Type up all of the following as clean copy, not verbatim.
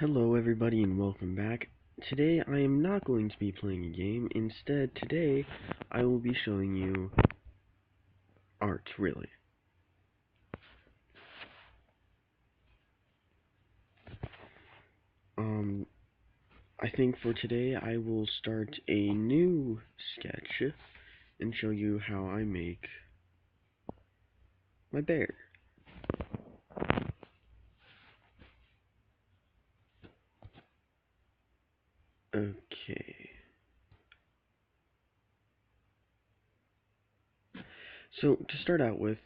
Hello everybody and welcome back. Today I am not going to be playing a game. Instead, today I will be showing you art, really. I think for today I will start a new sketch and show you how I make my bear. Okay. So, to start out with,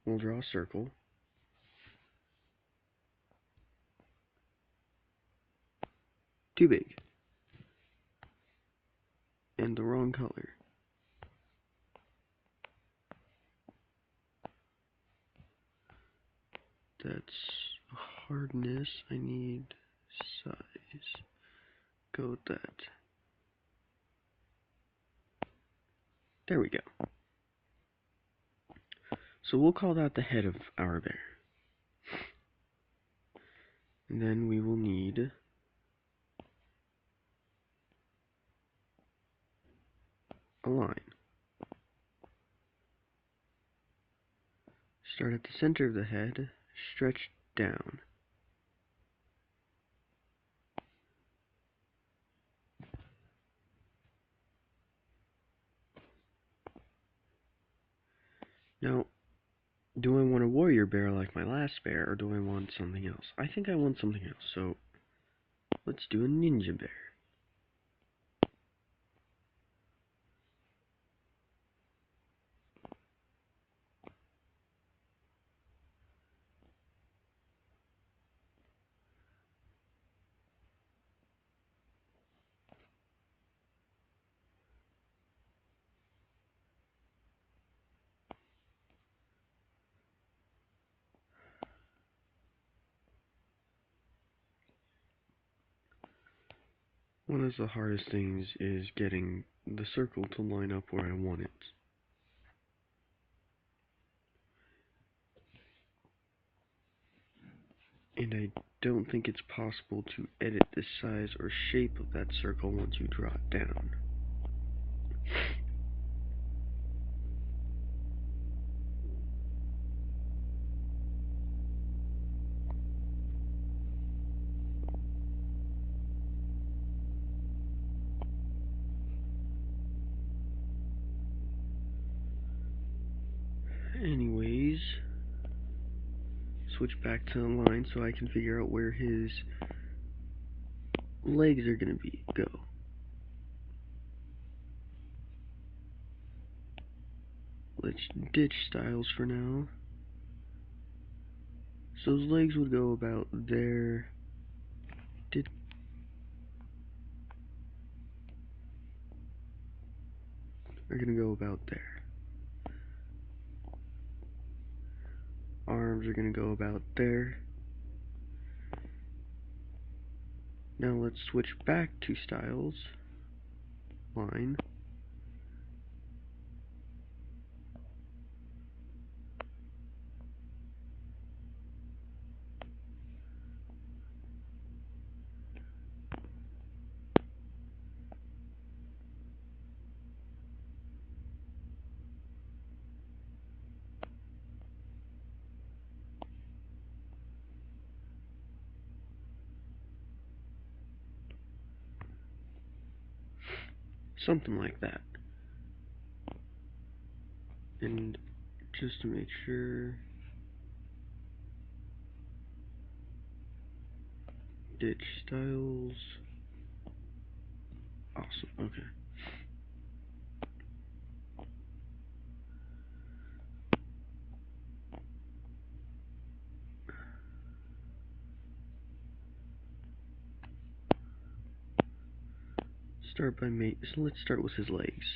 we'll draw a circle. Too big. And the wrong color. That's hardness. I need size. Go with that. There we go. So we'll call that the head of our bear. And then we will need a line. Start at the center of the head, stretch down. Now, do I want a warrior bear like my last bear, or do I want something else? I think I want something else, so let's do a ninja bear. One of the hardest things is getting the circle to line up where I want it. And I don't think it's possible to edit the size or shape of that circle once you draw it down. Anyways, switch back to the line so I can figure out where his legs are gonna go. Let's ditch styles for now. So his legs would go about there. Are gonna go about there. Arms are gonna go about there. Now let's switch back to styles. Line. Something like that. And just to make sure, ditch styles. Awesome, okay. So let's start with his legs.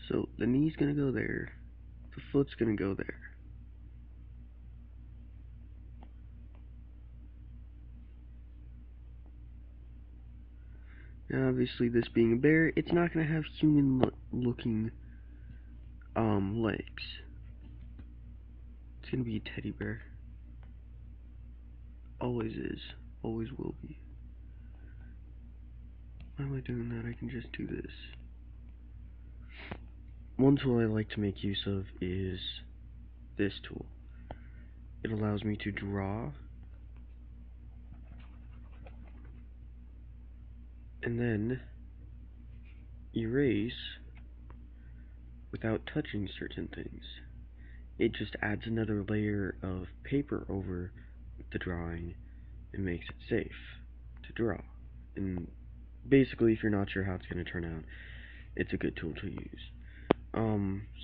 So the knee's gonna go there, the foot's gonna go there. Now, obviously, this being a bear, it's not going to have human-looking legs. It's going to be a teddy bear. Always is. Always will be. Why am I doing that? I can just do this. One tool I like to make use of is this tool. It allows me to draw and then erase without touching certain things. It just adds another layer of paper over the drawing and makes it safe to draw. And basically, if you're not sure how it's going to turn out, it's a good tool to use.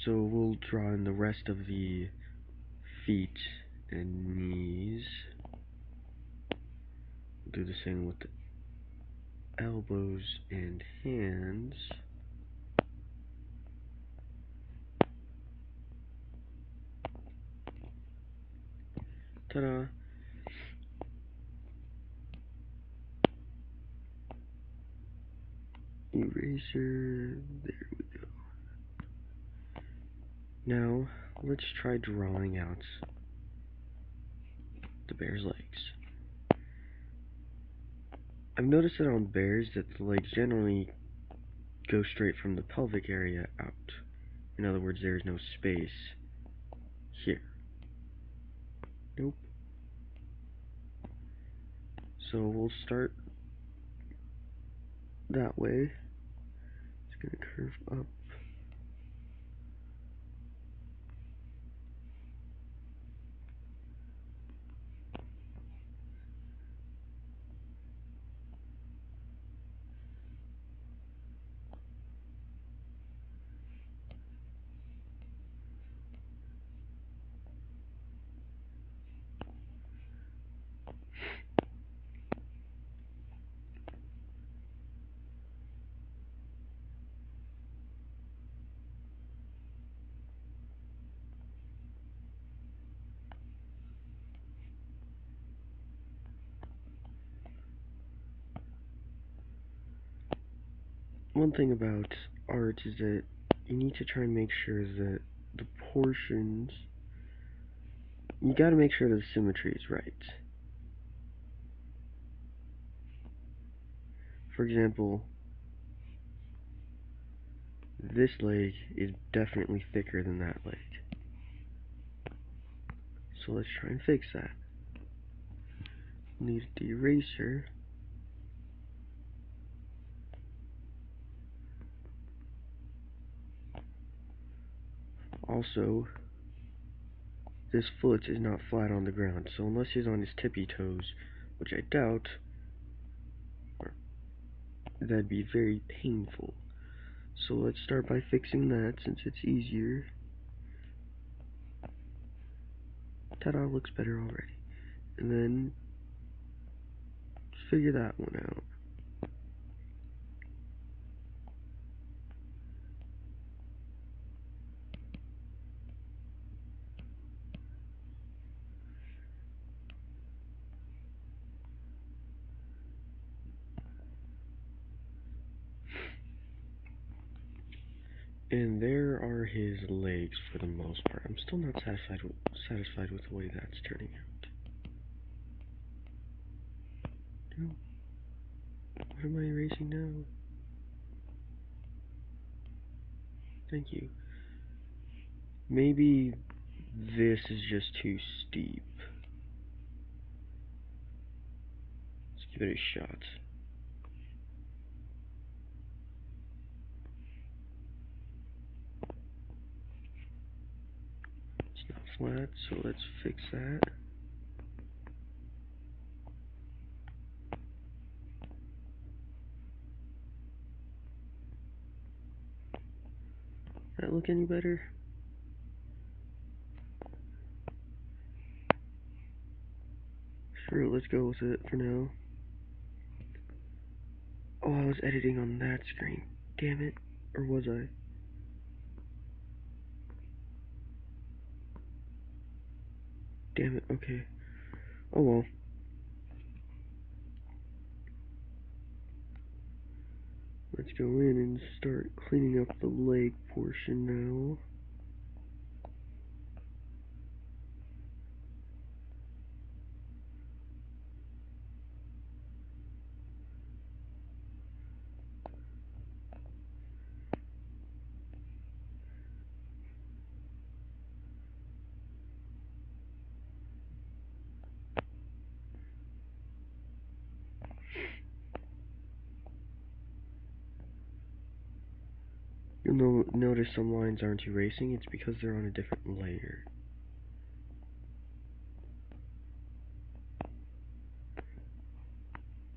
So we'll draw in the rest of the feet and knees. We'll do the same with the elbows and hands. Ta-da! Eraser, there we go. Now, let's try drawing out the bear's legs. I've noticed that on bears that the legs generally go straight from the pelvic area out. In other words, there is no space here. Nope. So we'll start that way. It's gonna curve up. One thing about art is that you need to try and make sure that the portions, you gotta make sure the symmetry is right. For example, this leg is definitely thicker than that leg. So let's try and fix that. Need the eraser. Also, this foot is not flat on the ground, so unless he's on his tippy toes, which I doubt, that'd be very painful. So let's start by fixing that since it's easier. Ta-da, looks better already. And then just figure that one out. And there are his legs for the most part. I'm still not satisfied with the way that's turning out. No. What am I erasing now? Thank you. Maybe this is just too steep. Let's give it a shot. It's not flat, so let's fix that. That look any better? Sure, let's go with it for now. Oh, I was editing on that screen. Damn it. Or was I? Damn it, okay. Oh well. Let's go in and start cleaning up the leg portion now. You'll notice some lines aren't erasing. It's because they're on a different layer.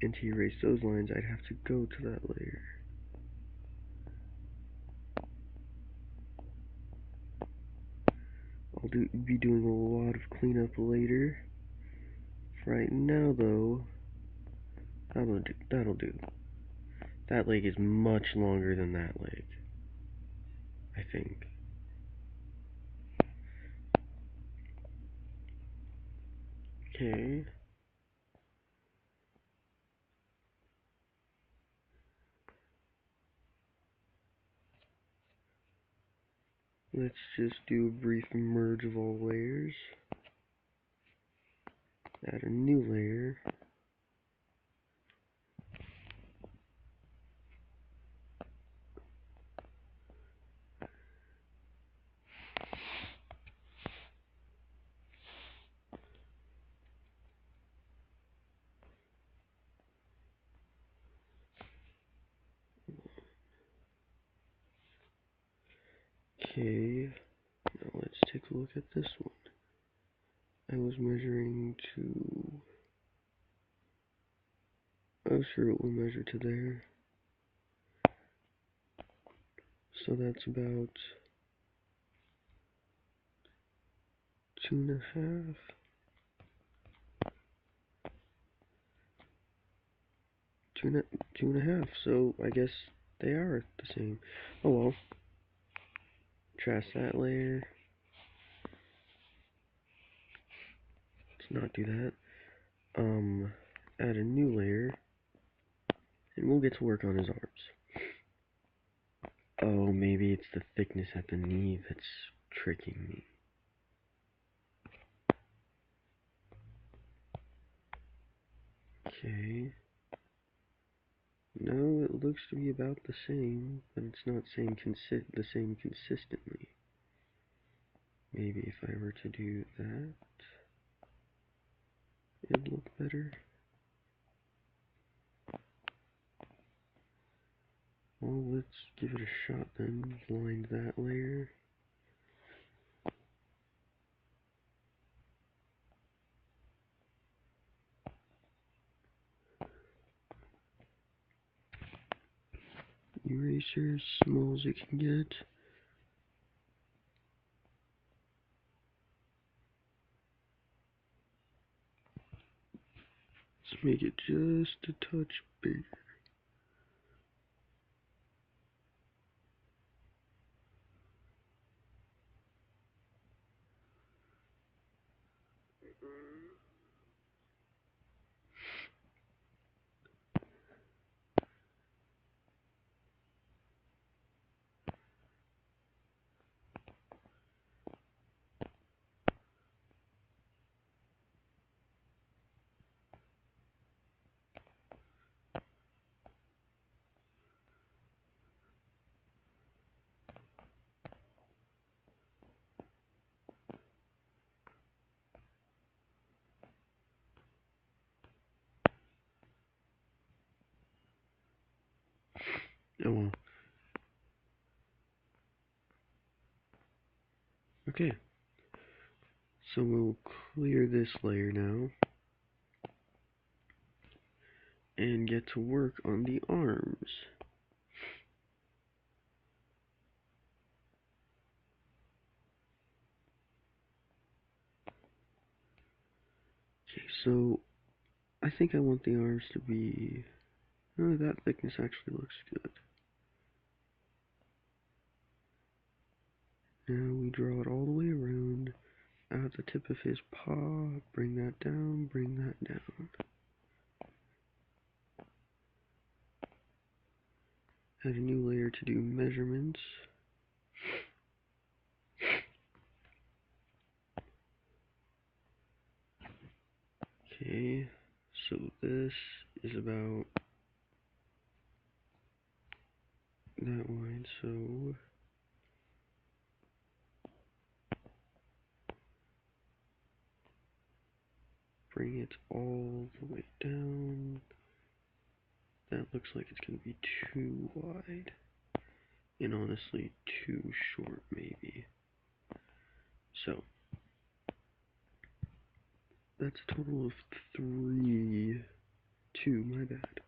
And to erase those lines, I'd have to go to that layer. I'll be doing a lot of cleanup later. For right now, though, that'll do. That leg is much longer than that leg, I think. Okay. Let's just do a brief merge of all layers. Add a new layer. Okay, now let's take a look at this one. I was measuring to... Oh, sure, it will measure to there. So that's about 2.5. 2.5, so I guess they are the same. Oh well. Trash that layer. Let's not do that. Add a new layer. And we'll get to work on his arms. Oh, maybe it's the thickness at the knee that's tricking me. Okay. No, it looks to be about the same, but it's not the same consistently. Maybe if I were to do that, it'd look better. Well, let's give it a shot then. Blind that layer. Eraser, small as it can get. Let's make it just a touch bigger. Oh well. Okay. So we'll clear this layer now. And get to work on the arms. Okay, so I think I want the arms to be... Oh, that thickness actually looks good. Now we draw it all the way around, out the tip of his paw, bring that down, bring that down. Add a new layer to do measurements. Okay, so this is about that wide, so bring it all the way down. That looks like it's going to be too wide, and honestly too short maybe. So that's a total of 2, my bad.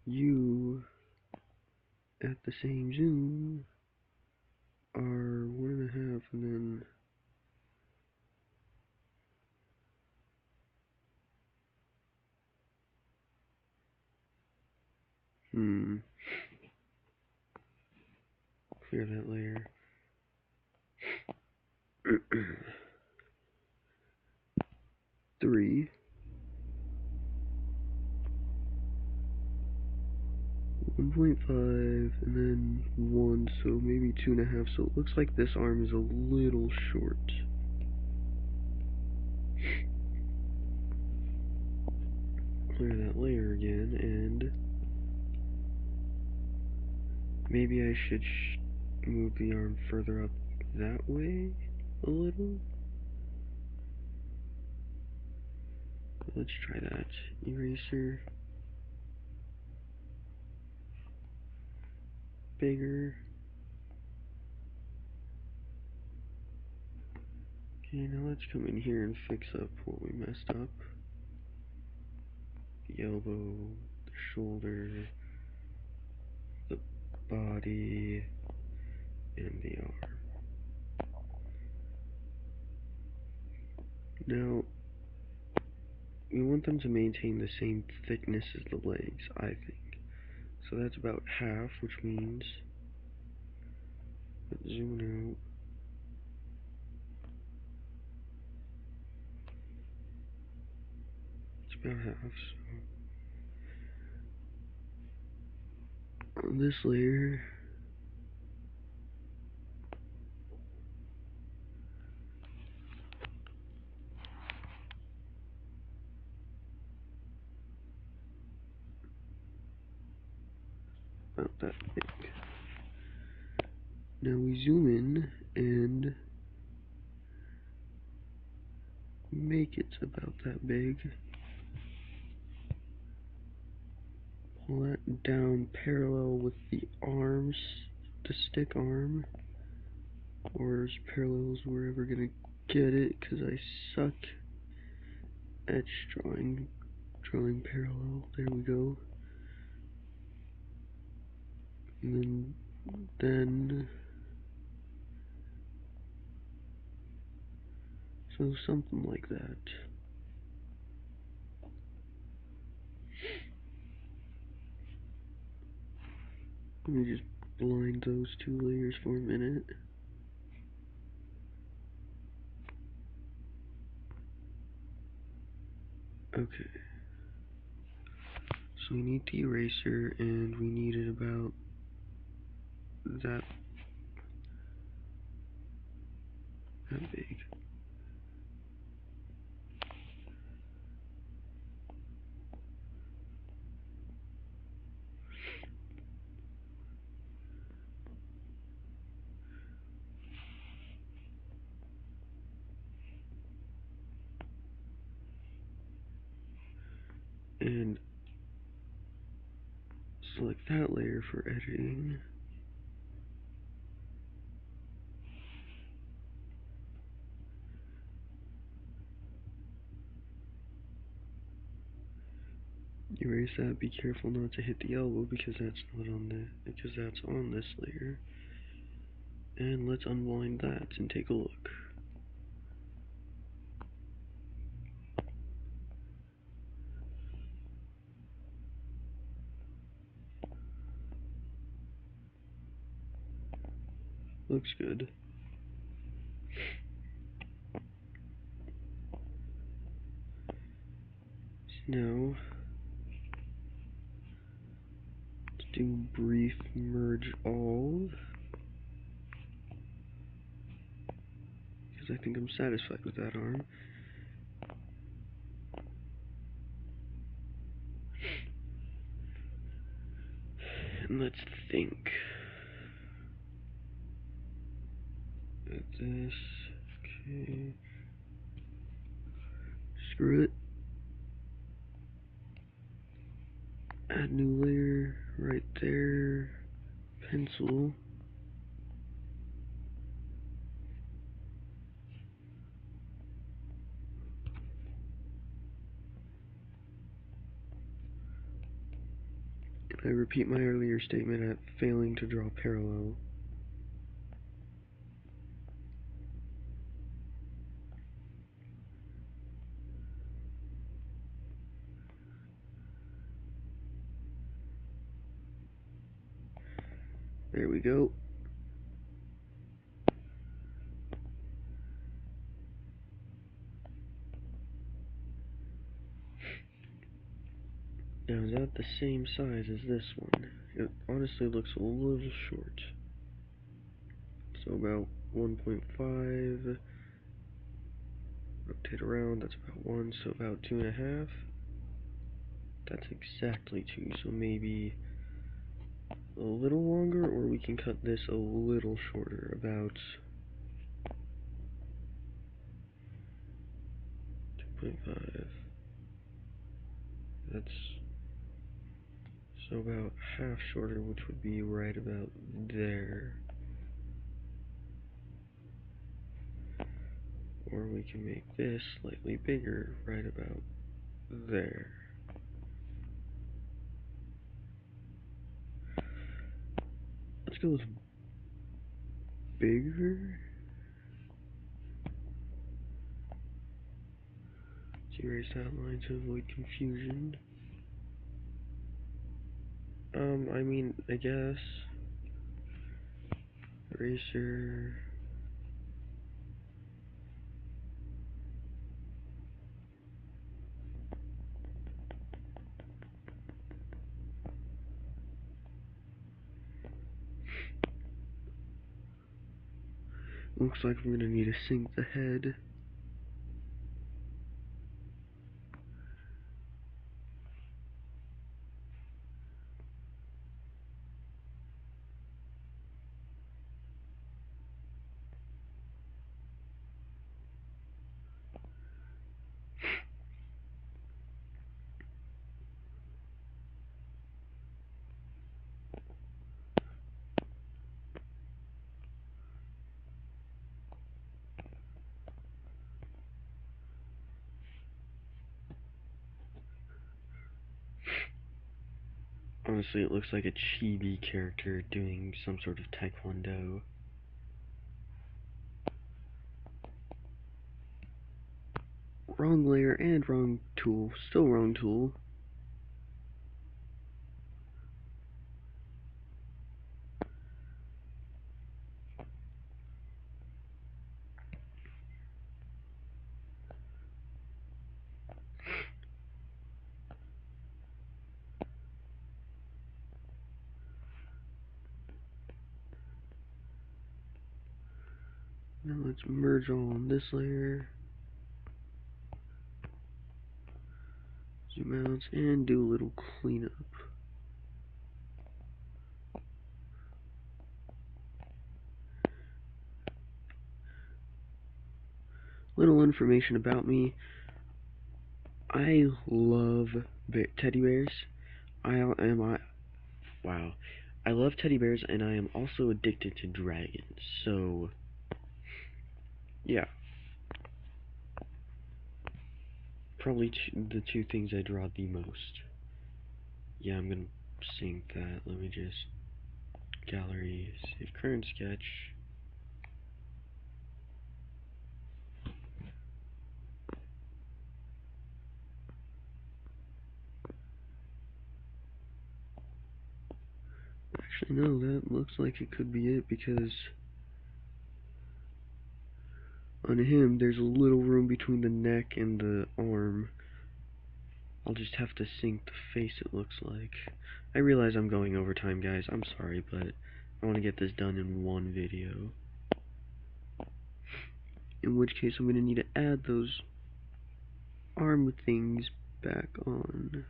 You at the same zoom are 1.5, and then clear that layer. 3, 1.5, and then 1, so maybe 2.5. So it looks like this arm is a little short. Clear that layer again, and maybe I should move the arm further up that way a little. Let's try that. Eraser. Bigger. Okay, now let's come in here and fix up what we messed up. The elbow, the shoulder, the body, and the arm. Now, we want them to maintain the same thickness as the legs, I think. So that's about half, which means, let's zoom out. It's about half, so on this layer, about that big. Now we zoom in and make it about that big. Pull that down parallel with the arms, the stick arm, or as parallel as we're ever gonna get it, because I suck at drawing parallel. There we go. And then so something like that. Let me just blind those 2 layers for a minute. Okay. So we need the eraser, and we need it about that big. And select that layer for editing. Erase that. Be careful not to hit the elbow because that's on this layer. And let's unwind that and take a look. Looks good. So now, let's do brief merge all, because I think I'm satisfied with that arm. And let's think. This, okay. Screw it. Add new layer right there. Pencil. I repeat my earlier statement at failing to draw parallel. There we go. Now is that the same size as this one? It honestly looks a little short. So about 1.5. Rotate around, that's about 1, so about 2.5. That's exactly 2, so maybe a little longer, or we can cut this a little shorter, about 2.5. That's so about half shorter, which would be right about there. Or we can make this slightly bigger, right about there. Let's go with bigger. Let's erase that line to avoid confusion. I mean, I guess. Eraser. Looks like we're gonna need to sink the head. Honestly, it looks like a chibi character doing some sort of taekwondo. Wrong layer and wrong tool. Still wrong tool. Now let's merge all on this layer. Zoom out and do a little cleanup. Little information about me. I love teddy bears. Wow. I love teddy bears, and I am also addicted to dragons. So, yeah. Probably the two things I draw the most. Yeah, I'm gonna sync that. Let me just gallery, save current sketch. Actually, no, that looks like it could be it, because on him, there's a little room between the neck and the arm. I'll just have to sync the face it looks like. I realize I'm going over time, guys. I'm sorry, but I want to get this done in one video. In which case, I'm going to need to add those arm things back on.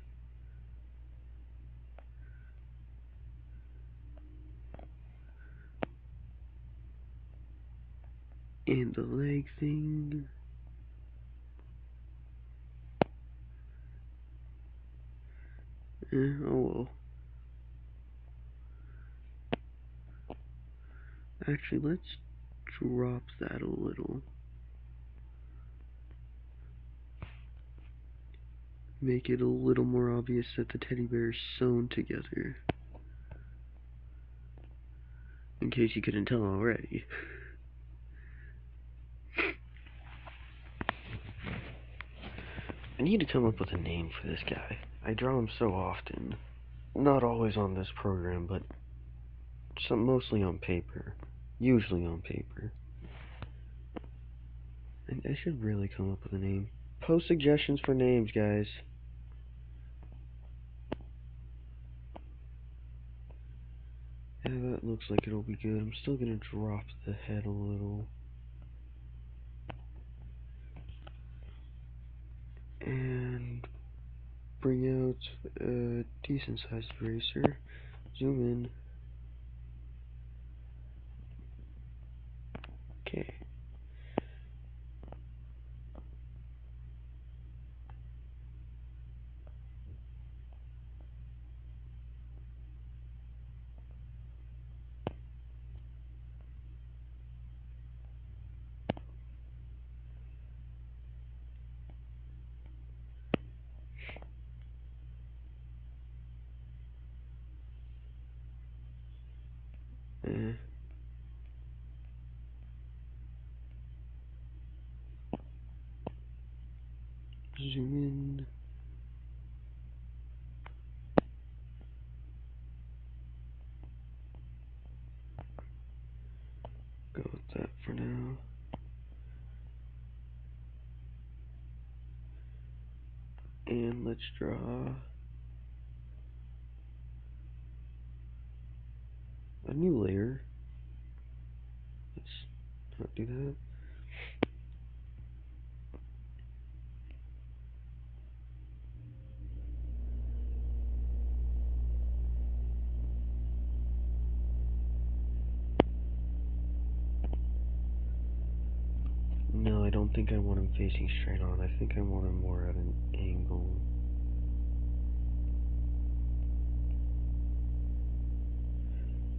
And the leg thing. Oh well. Actually, let's drop that a little. Make it a little more obvious that the teddy bear is sewn together. In case you couldn't tell already. I need to come up with a name for this guy. I draw him so often. Not always on this program, but mostly on paper. Usually on paper. And I should really come up with a name. Post suggestions for names, guys. Yeah, that looks like it'll be good. I'm still gonna drop the head a little. And bring out a decent sized eraser. Zoom in. Okay. Zoom in. Go with that for now. And let's draw a new layer. Let's not do that. No, I don't think I want him facing straight on. I think I want him more at an angle.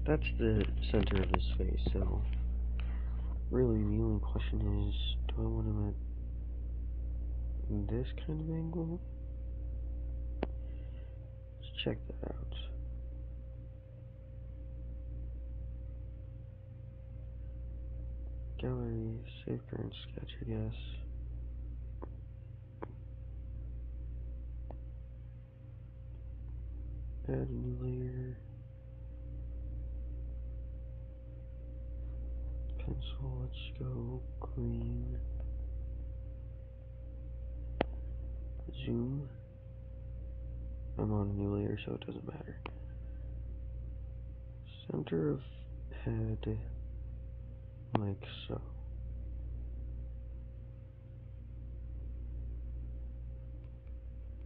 That's the center of his face, so really the only question is, do I want him at this kind of angle? Let's check that out. Gallery, save current sketch, I guess. Add a new layer. Pencil, let's go green. Zoom. I'm on a new layer, so it doesn't matter. Center of head, like so.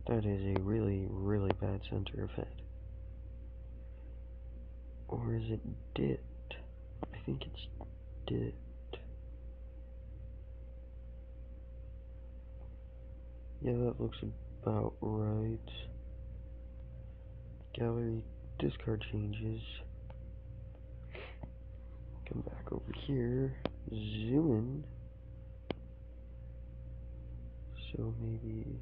That is a really, really bad center of head. Or is it dipped? I think it's dipped. Yeah, that looks about right. Gallery, discard changes. Come back over here. Zoom in. So maybe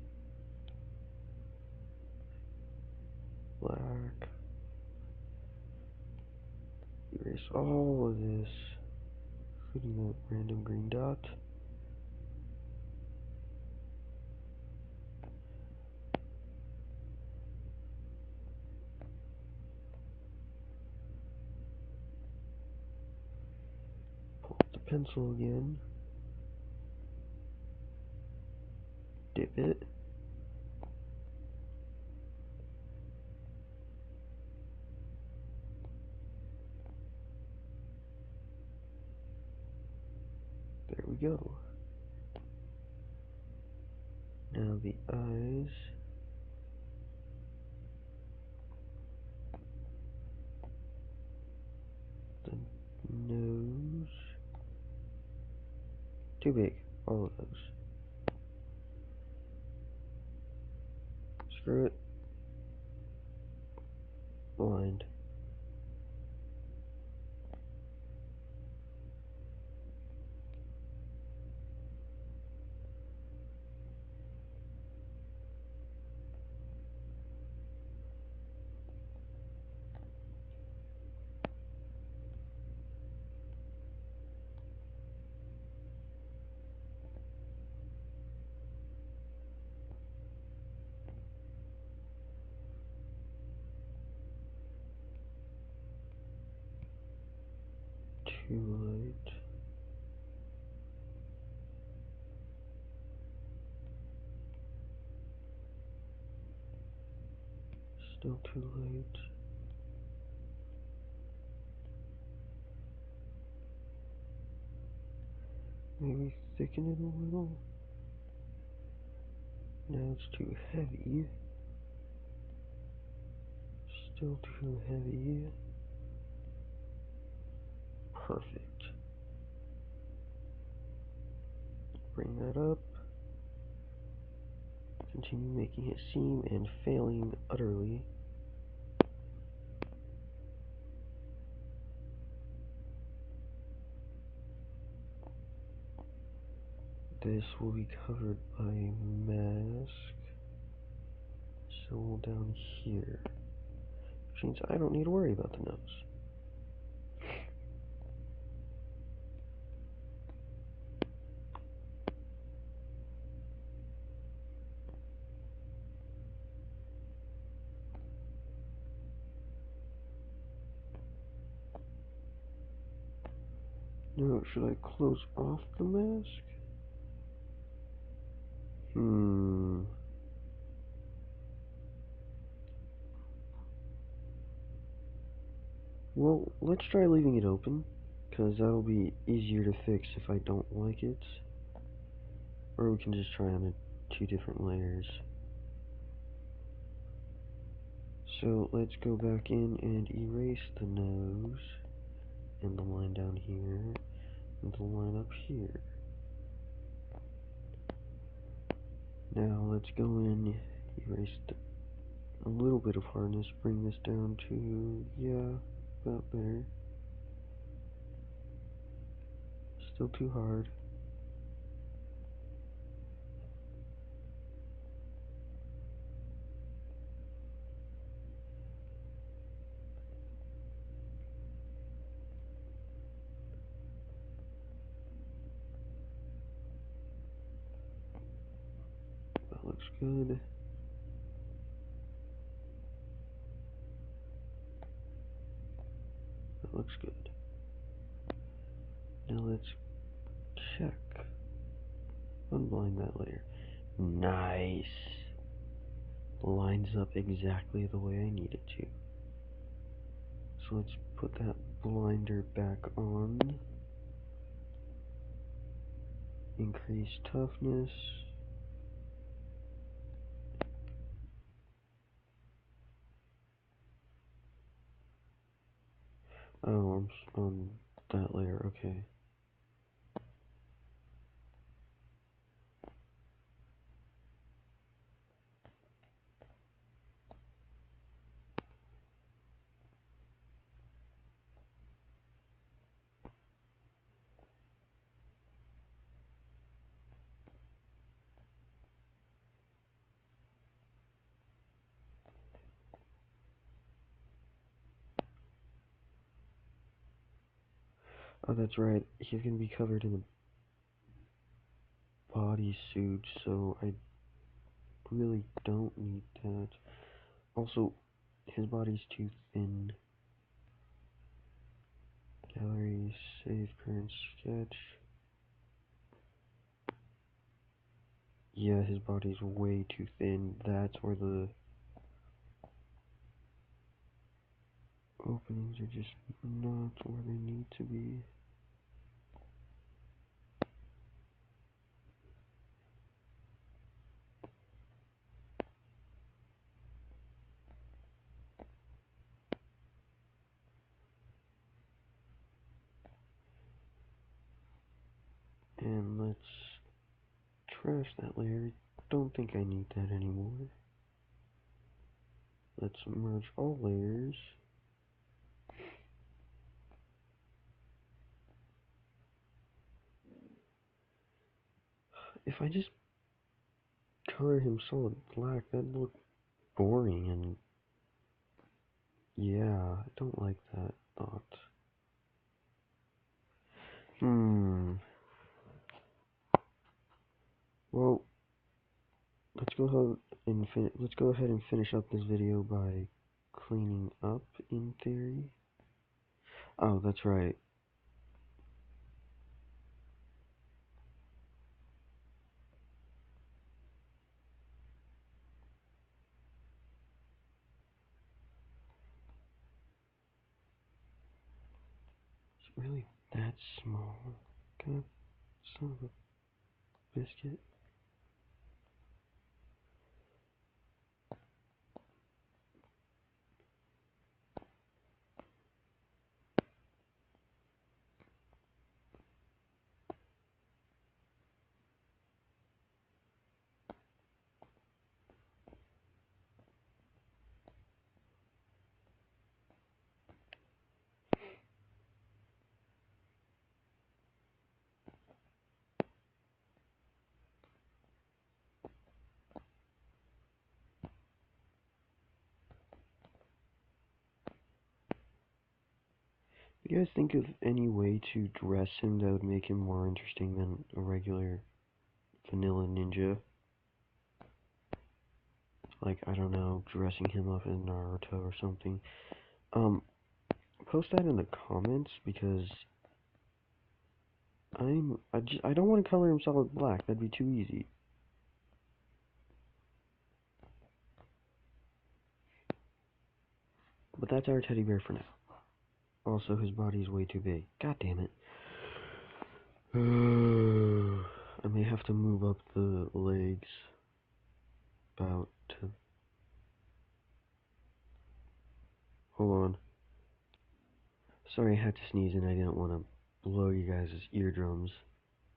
black. Erase all of this, including that random green dot. Pull up the pencil again. Dip it. we go. Now the eyes. The nose. Too big, all of those. Screw it. Blind. Too light. Still too light. Maybe thicken it a little. Now it's too heavy. Still too heavy. Perfect. Bring that up. Continue making it seam and failing utterly. This will be covered by a mask. So down here. Which means I don't need to worry about the nose. Now, should I close off the mask? Well, let's try leaving it open, because that'll be easier to fix if I don't like it. Or we can just try on 2 different layers. So let's go back in and erase the nose, and the line down here, and the line up here. Now let's go in, erase a little bit of hardness, bring this down to, yeah, about there. Still too hard. That looks good. That looks good. Now let's check. Unblind that layer. Nice. Lines up exactly the way I need it to. So let's put that blinder back on. Increase toughness. Oh, I'm on that layer, okay. Oh, that's right. He's gonna be covered in a bodysuit, so I really don't need that. Also, his body's too thin. Gallery, save current sketch. Yeah, his body's way too thin. That's where the openings are just not where they need to be. trash that layer. Don't think I need that anymore. Let's merge all layers. If I just color him solid black, that'd look boring, and yeah, I don't like that thought. Well, let's go ahead and finish up this video by cleaning up, in theory. Oh, that's right. It's really that small. God, son of a biscuit. You guys think of any way to dress him that would make him more interesting than a regular vanilla ninja? Like, I don't know, dressing him up in Naruto or something. Post that in the comments, because I don't want to color him solid black. That'd be too easy. But that's our teddy bear for now. Also, his body is way too big. God damn it. I may have to move up the legs about to... Hold on. Sorry, I had to sneeze and I didn't want to blow you guys' eardrums,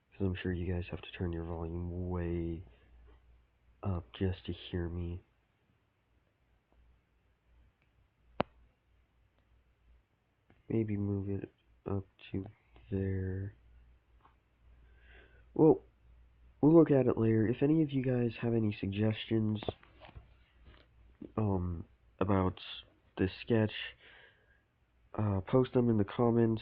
because I'm sure you guys have to turn your volume way up just to hear me. Maybe move it up to there. Well, we'll look at it later. If any of you guys have any suggestions about this sketch, post them in the comments.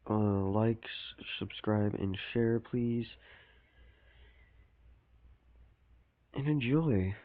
Like, subscribe, and share, please. And enjoy.